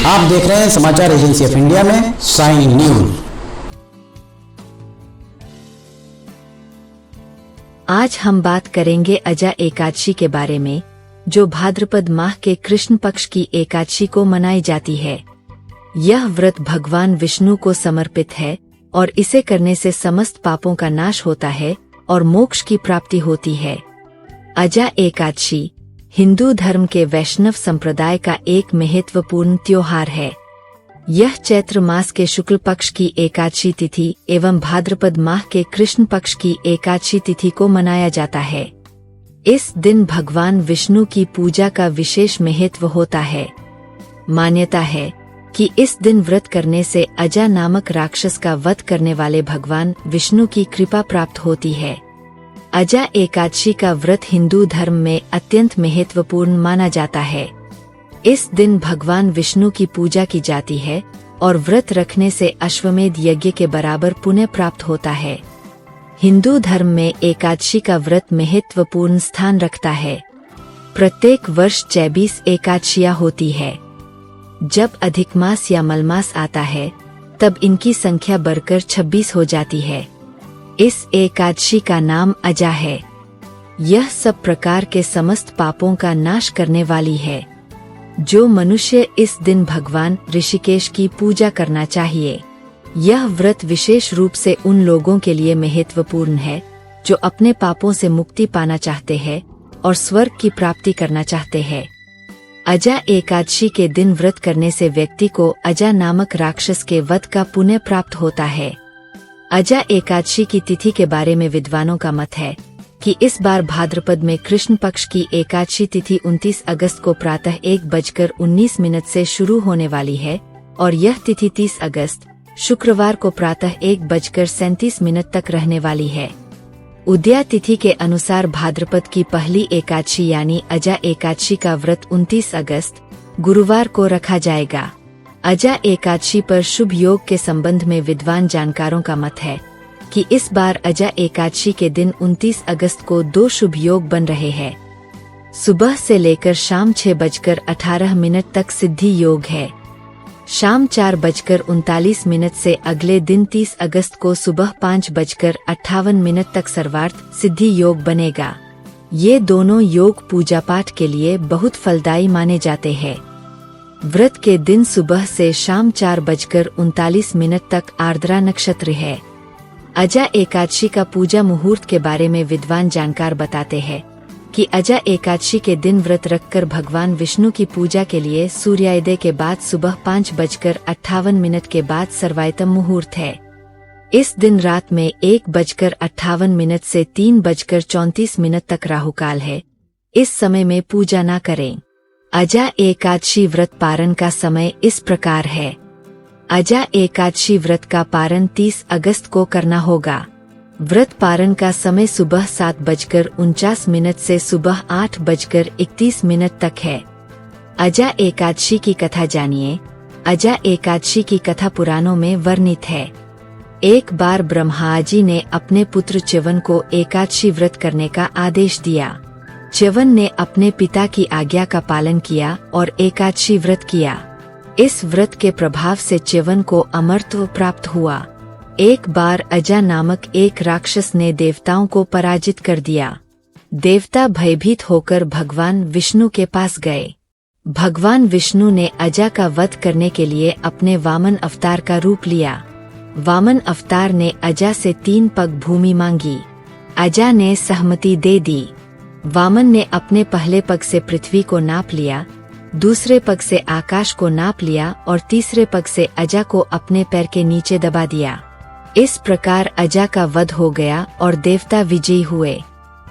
आप देख रहे हैं समाचार एजेंसी ऑफ इंडिया में साइन न्यूज। आज हम बात करेंगे अजा एकादशी के बारे में, जो भाद्रपद माह के कृष्ण पक्ष की एकादशी को मनाई जाती है। यह व्रत भगवान विष्णु को समर्पित है और इसे करने से समस्त पापों का नाश होता है और मोक्ष की प्राप्ति होती है। अजा एकादशी हिंदू धर्म के वैष्णव संप्रदाय का एक महत्वपूर्ण त्योहार है। यह चैत्र मास के शुक्ल पक्ष की एकादशी तिथि एवं भाद्रपद माह के कृष्ण पक्ष की एकादशी तिथि को मनाया जाता है। इस दिन भगवान विष्णु की पूजा का विशेष महत्व होता है। मान्यता है कि इस दिन व्रत करने से अजा नामक राक्षस का वध करने वाले भगवान विष्णु की कृपा प्राप्त होती है। अजा एकादशी का व्रत हिंदू धर्म में अत्यंत महत्वपूर्ण माना जाता है। इस दिन भगवान विष्णु की पूजा की जाती है और व्रत रखने से अश्वमेध यज्ञ के बराबर पुण्य प्राप्त होता है। हिंदू धर्म में एकादशी का व्रत महत्वपूर्ण स्थान रखता है। प्रत्येक वर्ष 24 एकादशियां होती है। जब अधिक मास या मलमास आता है तब इनकी संख्या बढ़कर 26 हो जाती है। इस एकादशी का नाम अजा है। यह सब प्रकार के समस्त पापों का नाश करने वाली है। जो मनुष्य इस दिन भगवान ऋषिकेश की पूजा करना चाहिए। यह व्रत विशेष रूप से उन लोगों के लिए महत्वपूर्ण है जो अपने पापों से मुक्ति पाना चाहते हैं और स्वर्ग की प्राप्ति करना चाहते हैं। अजा एकादशी के दिन व्रत करने से व्यक्ति को अजा नामक राक्षस के वध का पुण्य प्राप्त होता है। अजा एकादशी की तिथि के बारे में विद्वानों का मत है कि इस बार भाद्रपद में कृष्ण पक्ष की एकादशी तिथि 29 अगस्त को प्रातः 1:19 से शुरू होने वाली है और यह तिथि 30 अगस्त शुक्रवार को प्रातः 1:37 तक रहने वाली है। उदया तिथि के अनुसार भाद्रपद की पहली एकादशी यानी अजा एकादशी का व्रत 29 अगस्त गुरुवार को रखा जाएगा। अजा एकादशी पर शुभ योग के संबंध में विद्वान जानकारों का मत है कि इस बार अजा एकादशी के दिन 29 अगस्त को 2 शुभ योग बन रहे हैं। सुबह से लेकर शाम 6:18 तक सिद्धि योग है। शाम 4:39 से अगले दिन 30 अगस्त को सुबह 5:58 तक सर्वार्थ सिद्धि योग बनेगा। ये दोनों योग पूजा पाठ के लिए बहुत फलदायी माने जाते हैं। व्रत के दिन सुबह से शाम 4:39 तक आर्द्रा नक्षत्र है। अजा एकादशी का पूजा मुहूर्त के बारे में विद्वान जानकार बताते हैं कि अजा एकादशी के दिन व्रत रखकर भगवान विष्णु की पूजा के लिए सूर्योदय के बाद सुबह 5:58 के बाद सर्वोत्तम मुहूर्त है। इस दिन रात में 1:58 से 3:34 तक राहुकाल है। इस समय में पूजा न करें। अजा एकादशी व्रत पारण का समय इस प्रकार है। अजा एकादशी व्रत का पारण 30 अगस्त को करना होगा। व्रत पारण का समय सुबह 7:49 से सुबह 8:31 तक है। अजा एकादशी की कथा जानिए। अजा एकादशी की कथा पुराणों में वर्णित है। एक बार ब्रह्मा जी ने अपने पुत्र च्यवन को एकादशी व्रत करने का आदेश दिया। च्यवन ने अपने पिता की आज्ञा का पालन किया और एकादशी व्रत किया। इस व्रत के प्रभाव से च्यवन को अमरत्व प्राप्त हुआ। एक बार अजा नामक एक राक्षस ने देवताओं को पराजित कर दिया। देवता भयभीत होकर भगवान विष्णु के पास गए। भगवान विष्णु ने अजा का वध करने के लिए अपने वामन अवतार का रूप लिया। वामन अवतार ने अजा से 3 पग भूमि मांगी। अजा ने सहमति दे दी। वामन ने अपने पहले पग से पृथ्वी को नाप लिया, दूसरे पग से आकाश को नाप लिया और तीसरे पग से अजा को अपने पैर के नीचे दबा दिया। इस प्रकार अजा का वध हो गया और देवता विजयी हुए।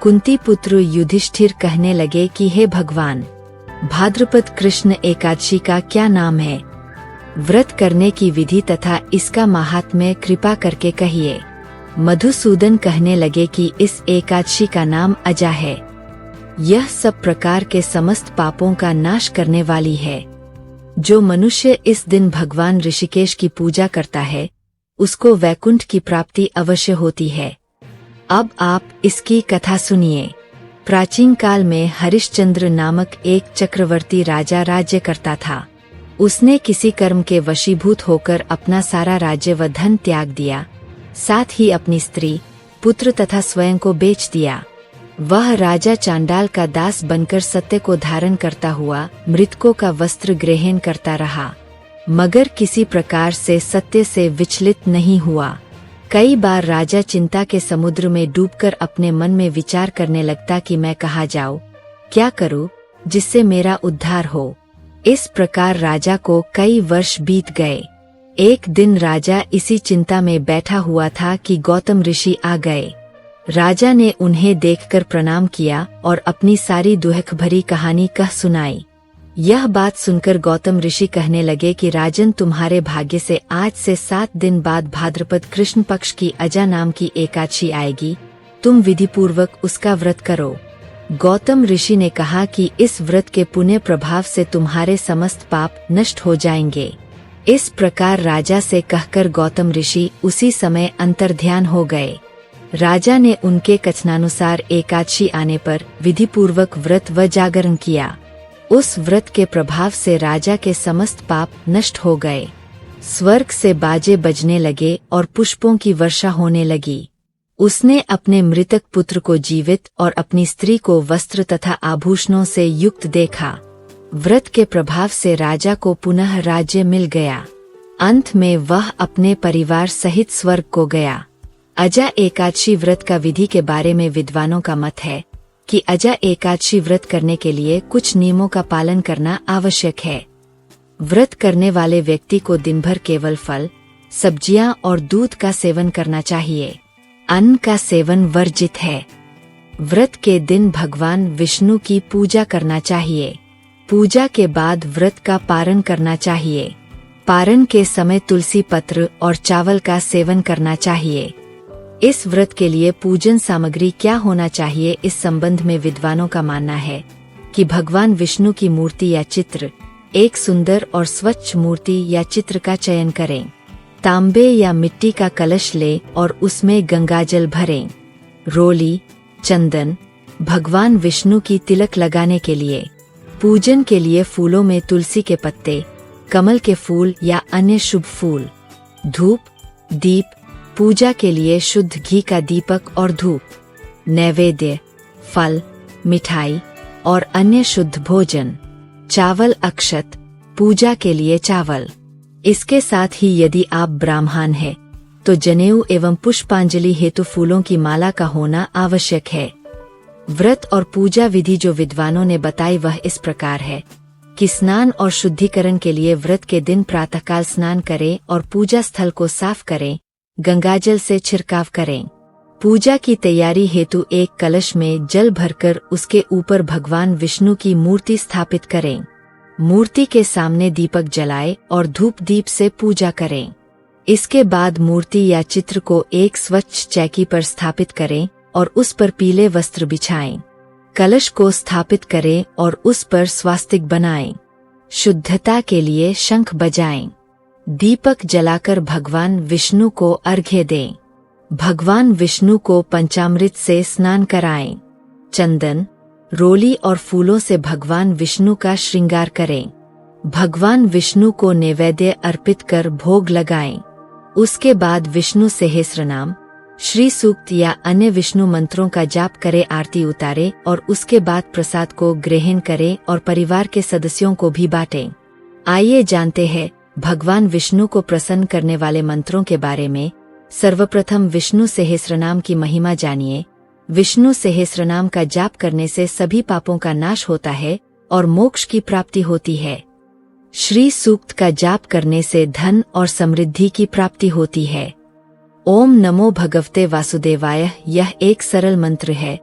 कुंती पुत्र युधिष्ठिर कहने लगे कि हे भगवान, भाद्रपद कृष्ण एकादशी का क्या नाम है? व्रत करने की विधि तथा इसका महात्म्य कृपा करके कहिए। मधुसूदन कहने लगे कि इस एकादशी का नाम अजा है। यह सब प्रकार के समस्त पापों का नाश करने वाली है। जो मनुष्य इस दिन भगवान ऋषिकेश की पूजा करता है उसको वैकुंठ की प्राप्ति अवश्य होती है। अब आप इसकी कथा सुनिए। प्राचीन काल में हरिश्चंद्र नामक एक चक्रवर्ती राजा राज्य करता था। उसने किसी कर्म के वशीभूत होकर अपना सारा राज्य व धन त्याग दिया, साथ ही अपनी स्त्री, पुत्र तथा स्वयं को बेच दिया। वह राजा चांडाल का दास बनकर सत्य को धारण करता हुआ मृतकों का वस्त्र ग्रहण करता रहा, मगर किसी प्रकार से सत्य से विचलित नहीं हुआ। कई बार राजा चिंता के समुद्र में डूबकर अपने मन में विचार करने लगता कि मैं कहाँ जाऊँ, क्या करूँ जिससे मेरा उद्धार हो। इस प्रकार राजा को कई वर्ष बीत गए। एक दिन राजा इसी चिंता में बैठा हुआ था कि गौतम ऋषि आ गए। राजा ने उन्हें देखकर प्रणाम किया और अपनी सारी दुख भरी कहानी कह सुनाई। यह बात सुनकर गौतम ऋषि कहने लगे कि राजन, तुम्हारे भाग्य से आज से 7 दिन बाद भाद्रपद कृष्ण पक्ष की अजा नाम की एकादशी आएगी। तुम विधि पूर्वक उसका व्रत करो। गौतम ऋषि ने कहा कि इस व्रत के पुण्य प्रभाव से तुम्हारे समस्त पाप नष्ट हो जाएंगे। इस प्रकार राजा से कहकर गौतम ऋषि उसी समय अंतर्ध्यान हो गए। राजा ने उनके कथनानुसार एकादशी आने पर विधि पूर्वक व्रत व जागरण किया। उस व्रत के प्रभाव से राजा के समस्त पाप नष्ट हो गए। स्वर्ग से बाजे बजने लगे और पुष्पों की वर्षा होने लगी। उसने अपने मृतक पुत्र को जीवित और अपनी स्त्री को वस्त्र तथा आभूषणों से युक्त देखा। व्रत के प्रभाव से राजा को पुनः राज्य मिल गया। अंत में वह अपने परिवार सहित स्वर्ग को गया। अजा एकादशी व्रत का विधि के बारे में विद्वानों का मत है कि अजा एकादशी व्रत करने के लिए कुछ नियमों का पालन करना आवश्यक है। व्रत करने वाले व्यक्ति को दिन भर केवल फल, सब्जियां और दूध का सेवन करना चाहिए। अन्न का सेवन वर्जित है। व्रत के दिन भगवान विष्णु की पूजा करना चाहिए। पूजा के बाद व्रत का पारण करना चाहिए। पारण के समय तुलसी पत्र और चावल का सेवन करना चाहिए। इस व्रत के लिए पूजन सामग्री क्या होना चाहिए, इस संबंध में विद्वानों का मानना है कि भगवान विष्णु की मूर्ति या चित्र, एक सुंदर और स्वच्छ मूर्ति या चित्र का चयन करें। तांबे या मिट्टी का कलश लें और उसमें गंगाजल भरें। रोली, चंदन, भगवान विष्णु की तिलक लगाने के लिए। पूजन के लिए फूलों में तुलसी के पत्ते, कमल के फूल या अन्य शुभ फूल। धूप, दीप, पूजा के लिए शुद्ध घी का दीपक और धूप। नैवेद्य, फल, मिठाई और अन्य शुद्ध भोजन। चावल अक्षत, पूजा के लिए चावल। इसके साथ ही यदि आप ब्राह्मण हैं तो जनेऊ एवं पुष्पांजलि हेतु फूलों की माला का होना आवश्यक है। व्रत और पूजा विधि जो विद्वानों ने बताई वह इस प्रकार है कि स्नान और शुद्धिकरण के लिए व्रत के दिन प्रातःकाल स्नान करें और पूजा स्थल को साफ करें, गंगाजल से छिड़काव करें। पूजा की तैयारी हेतु एक कलश में जल भरकर उसके ऊपर भगवान विष्णु की मूर्ति स्थापित करें। मूर्ति के सामने दीपक जलाएं और धूप दीप से पूजा करें। इसके बाद मूर्ति या चित्र को एक स्वच्छ चौकी पर स्थापित करें और उस पर पीले वस्त्र बिछाएं। कलश को स्थापित करें और उस पर स्वास्तिक बनाएं। शुद्धता के लिए शंख बजाएं। दीपक जलाकर भगवान विष्णु को अर्घ्य दें। भगवान विष्णु को पंचामृत से स्नान कराएं। चंदन, रोली और फूलों से भगवान विष्णु का श्रृंगार करें। भगवान विष्णु को नैवेद्य अर्पित कर भोग लगाएं। उसके बाद विष्णु सहस्रनाम, श्री सूक्त या अन्य विष्णु मंत्रों का जाप करें, आरती उतारें और उसके बाद प्रसाद को ग्रहण करें और परिवार के सदस्यों को भी बांटें। आइए जानते हैं भगवान विष्णु को प्रसन्न करने वाले मंत्रों के बारे में। सर्वप्रथम विष्णु सहस्रनाम की महिमा जानिए। विष्णु सहस्रनाम का जाप करने से सभी पापों का नाश होता है और मोक्ष की प्राप्ति होती है। श्री सूक्त का जाप करने से धन और समृद्धि की प्राप्ति होती है। ओम नमो भगवते वासुदेवाय यह एक सरल मंत्र है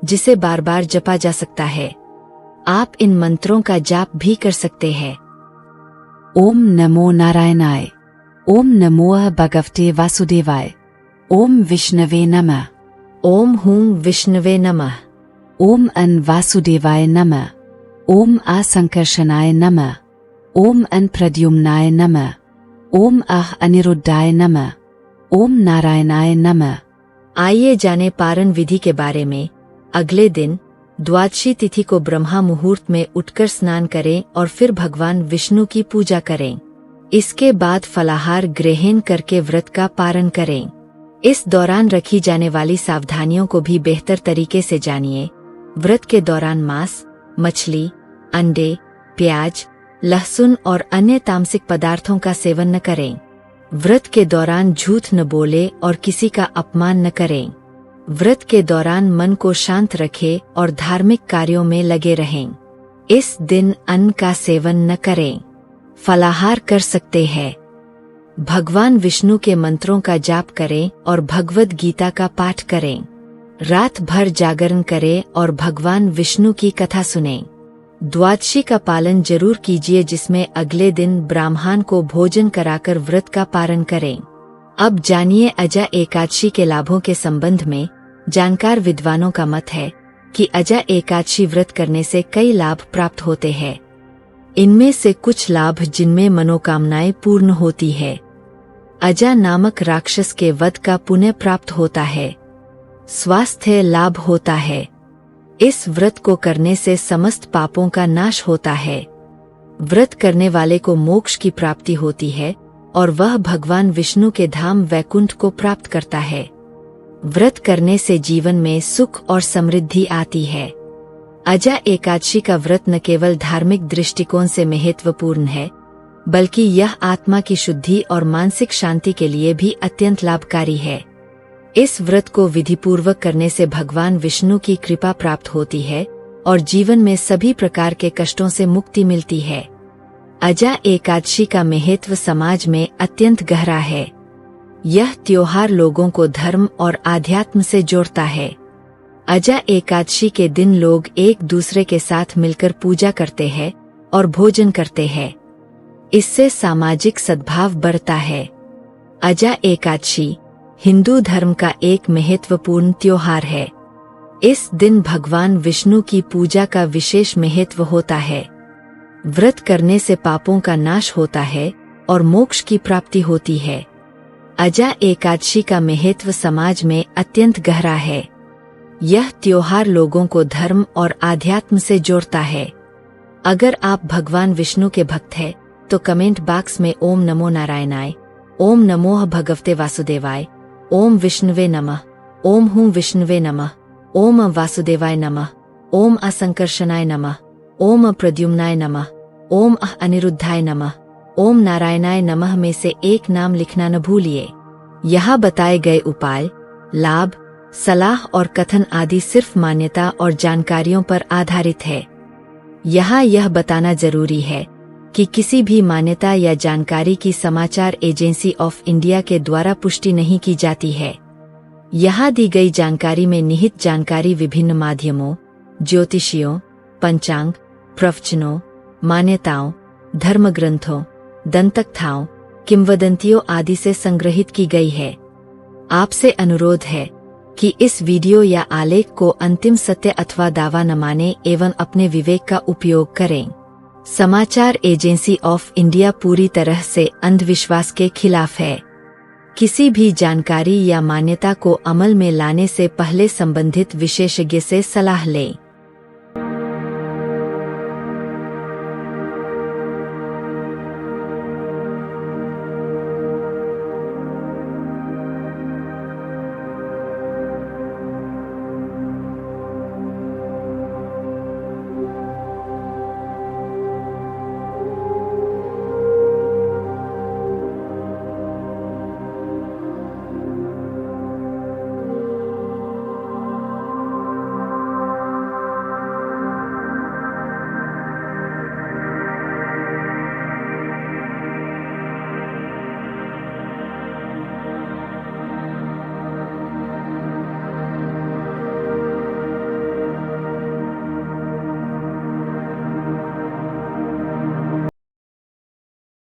जिसे बार बार जपा जा सकता है। आप इन मंत्रों का जाप भी कर सकते हैं। ओम नमो नारायणाय। ओम नमो भगवते वासुदेवाय। ओम विष्णवे नमः। ओम हूं विष्णवे नमः। ओम अन वासुदेवाय नमः। ओम आ संकर्षणाय नमः। ओम अन प्रद्युम्नाय नमः। ओम आह अनिरुद्धाय नमः। ओम नारायणाय नमः। आइए जाने पारण विधि के बारे में। अगले दिन द्वादशी तिथि को ब्रह्मा मुहूर्त में उठकर स्नान करें और फिर भगवान विष्णु की पूजा करें। इसके बाद फलाहार ग्रहण करके व्रत का पारण करें। इस दौरान रखी जाने वाली सावधानियों को भी बेहतर तरीके से जानिए। व्रत के दौरान मांस, मछली, अंडे, प्याज, लहसुन और अन्य तामसिक पदार्थों का सेवन न करें। व्रत के दौरान झूठ न बोले और किसी का अपमान न करें। व्रत के दौरान मन को शांत रखें और धार्मिक कार्यों में लगे रहें। इस दिन अन्न का सेवन न करें। फलाहार कर सकते हैं। भगवान विष्णु के मंत्रों का जाप करें और भगवद गीता का पाठ करें। रात भर जागरण करें और भगवान विष्णु की कथा सुनें। द्वादशी का पालन जरूर कीजिए, जिसमें अगले दिन ब्राह्मण को भोजन कराकर व्रत का पारण करें। अब जानिए अजा एकादशी के लाभों के संबंध में। जानकार विद्वानों का मत है कि अजा एकादशी व्रत करने से कई लाभ प्राप्त होते हैं। इनमें से कुछ लाभ जिनमें मनोकामनाएं पूर्ण होती है। अजा नामक राक्षस के वध का पुण्य प्राप्त होता है। स्वास्थ्य लाभ होता है। इस व्रत को करने से समस्त पापों का नाश होता है। व्रत करने वाले को मोक्ष की प्राप्ति होती है और वह भगवान विष्णु के धाम वैकुंठ को प्राप्त करता है। व्रत करने से जीवन में सुख और समृद्धि आती है। अजा एकादशी का व्रत न केवल धार्मिक दृष्टिकोण से महत्वपूर्ण है, बल्कि यह आत्मा की शुद्धि और मानसिक शांति के लिए भी अत्यंत लाभकारी है। इस व्रत को विधिपूर्वक करने से भगवान विष्णु की कृपा प्राप्त होती है और जीवन में सभी प्रकार के कष्टों से मुक्ति मिलती है। अजा एकादशी का महत्व समाज में अत्यंत गहरा है। यह त्योहार लोगों को धर्म और आध्यात्म से जोड़ता है। अजा एकादशी के दिन लोग एक दूसरे के साथ मिलकर पूजा करते हैं और भोजन करते हैं। इससे सामाजिक सद्भाव बढ़ता है। अजा एकादशी हिंदू धर्म का एक महत्वपूर्ण त्योहार है। इस दिन भगवान विष्णु की पूजा का विशेष महत्व होता है। व्रत करने से पापों का नाश होता है और मोक्ष की प्राप्ति होती है। अजा एकादशी का महत्व समाज में अत्यंत गहरा है। यह त्योहार लोगों को धर्म और आध्यात्म से जोड़ता है। अगर आप भगवान विष्णु के भक्त हैं, तो कमेंट बॉक्स में ओम नमो नारायणाय, ओम नमोः भगवते वासुदेवाय, ओम विष्णुवे नमः, ओम हूं विष्णुवे नमः, ओम वासुदेवाय नमः, ओम असंकर्षणाय नमः, ओम प्रद्युम्नाय नमः, ओम अनिरुद्धाय नमः, ओम नारायणाय नमः में से एक नाम लिखना न भूलिए। यहाँ बताए गए उपाय, लाभ, सलाह और कथन आदि सिर्फ मान्यता और जानकारियों पर आधारित है। यहाँ यह बताना जरूरी है कि किसी भी मान्यता या जानकारी की समाचार एजेंसी ऑफ इंडिया के द्वारा पुष्टि नहीं की जाती है। यहाँ दी गई जानकारी में निहित जानकारी विभिन्न माध्यमों, ज्योतिषियों, पंचांग, प्रवचनों, मान्यताओं, धर्म ग्रंथों, दंतकथाओं, किंवदंतियों आदि से संग्रहित की गई है। आपसे अनुरोध है कि इस वीडियो या आलेख को अंतिम सत्य अथवा दावा न माने एवं अपने विवेक का उपयोग करें। समाचार एजेंसी ऑफ इंडिया पूरी तरह से अंधविश्वास के खिलाफ है। किसी भी जानकारी या मान्यता को अमल में लाने से पहले संबंधित विशेषज्ञ से सलाह लें।